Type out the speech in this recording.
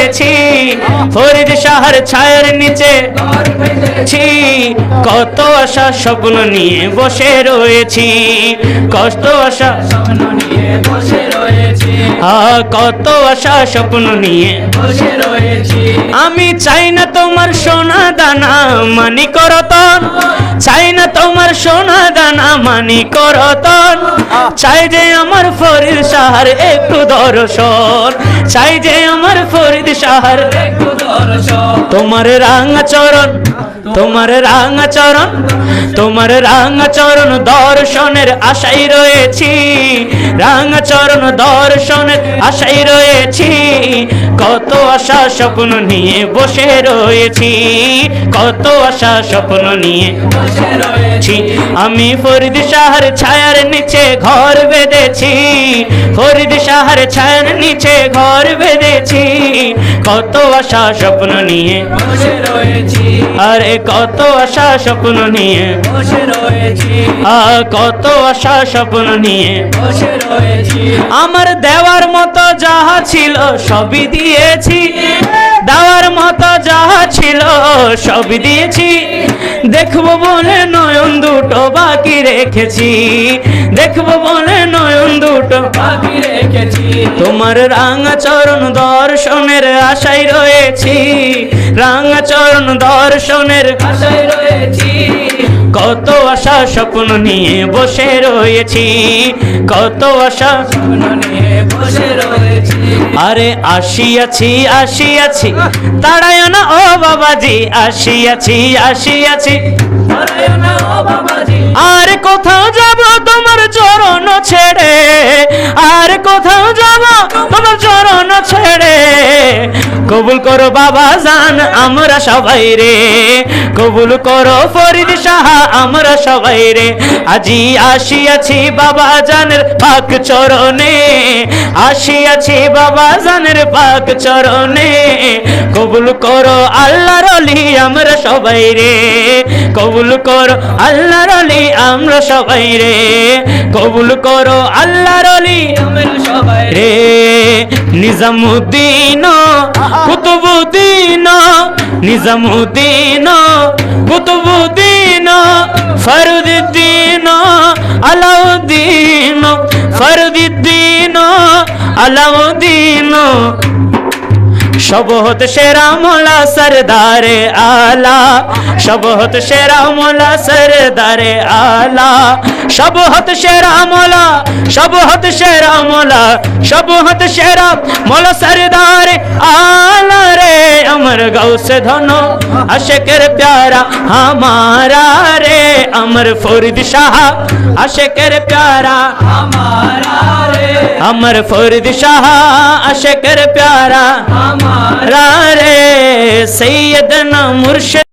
রয়েছি, ফরিদ শাহর ছায়ার নিচে কত আশা স্বপ্ন নিয়ে বসে রয়েছি, কত আশা স্বপ্ন নিয়ে বসে রয়েছি, কত আশা স্বপ্ন নিয়ে বসে রয়েছি। আমি চাই না তোমার সোনা দানা মানিক রতন, চাই না তোমার সোনা দানা মানিক রতন, চাই যে আমার ফরিদ শাহর একটু দর্শন, চাই যে আমার ফরিদ শাহর একটু দর্শন। তোমার রাঙা চরণ, তোমার রাঙা চরণ, তোমার রাঙা চরণ দর্শনের আশায় রয়েছি, রাঙা চরণ দর্শনের আশায় রয়েছি, কত আশা স্বপ্ন নিয়ে বসে রয়েছি, কত আশা স্বপ্ন নিয়ে বসে রয়েছি। আমি ফরিদ শাহর ছায়ার নিচে ঘর বেঁধেছি, ফরিদ শাহর ছায়ার নিচে ঘর বেঁধেছি, কত আশা স্বপ্ন নিয়ে বসে রয়েছি, আরে কত আশা স্বপ্ন নিয়ে বসে রয়েছি, কত আশা স্বপ্ন নিয়ে বসে রয়েছি। আমার দেওয়ার মতো যাহা ছিল সবই দিয়েছি, দেওয়ার মতো যাহা ছিল সবই দিয়েছি, দেখবো বলে নয়ন দুটো বাকি রেখেছি, দেখবো বলে নয়ন দুটো বাকি রেখেছি। তোমার রাঙা চরণ দর্শনের আশায় রয়েছি, রাঙা চরণ দর্শনের আশায় রয়েছি, কত আশা স্বপ্ন নিয়ে বসে রয়েছি, কত আশা স্বপ্ন নিয়ে বসে রয়েছি। আরে আসিয়াছি আসিয়াছি তাড়ায় না ও বাবাজি, আসিয়াছি আসিয়াছি তাড়ায় না ও বাবাজি। আর কোথাও যাব তোমার চরণ ছেড়ে, আর কোথাও যাব তোমার চরণ ছেড়ে, কবুল করো বাবা জান আমরা সবাই রে, কবুল করো ফরিদ শাহ আমরা সবাই রে। আজি আসিয়াছি বাবা জানের পাক চরণে, আসিয়াছি বাবা জানের পাক চরণে, কবুল করো আল্লাহর ওলি আমরা সবাই রে, কবুল করো আল্লাহর ওলি আমরা সবাই রে, কবুল করো আল্লাহর ওলি আমরা সবাই রে। নিজামুদ্দিন কুতুবুদ্দিন, নিজামুদ্দিন কুতুবুদ্দিন, ফরুদ্দিন আলাউদ্দিন, ফরুদ্দিন আলাউদ্দিন, শবহত শেরা মোলা সরদারে আলা, শবহত শেরা মোলা সরদারে আলা, শবহত শেরা মোলা, শবহত শেরা মোলা, শবহত শেরা মোলা সরদারে আলা রে। अमर गौसे धनो आशिकर प्यारा हमारा रे, अमर फरीद शाह आशिकर प्यारा हमारा रे, अमर फरीद शाह आशिकर प्यारा हमारा रे। सैयदना मुर्शिद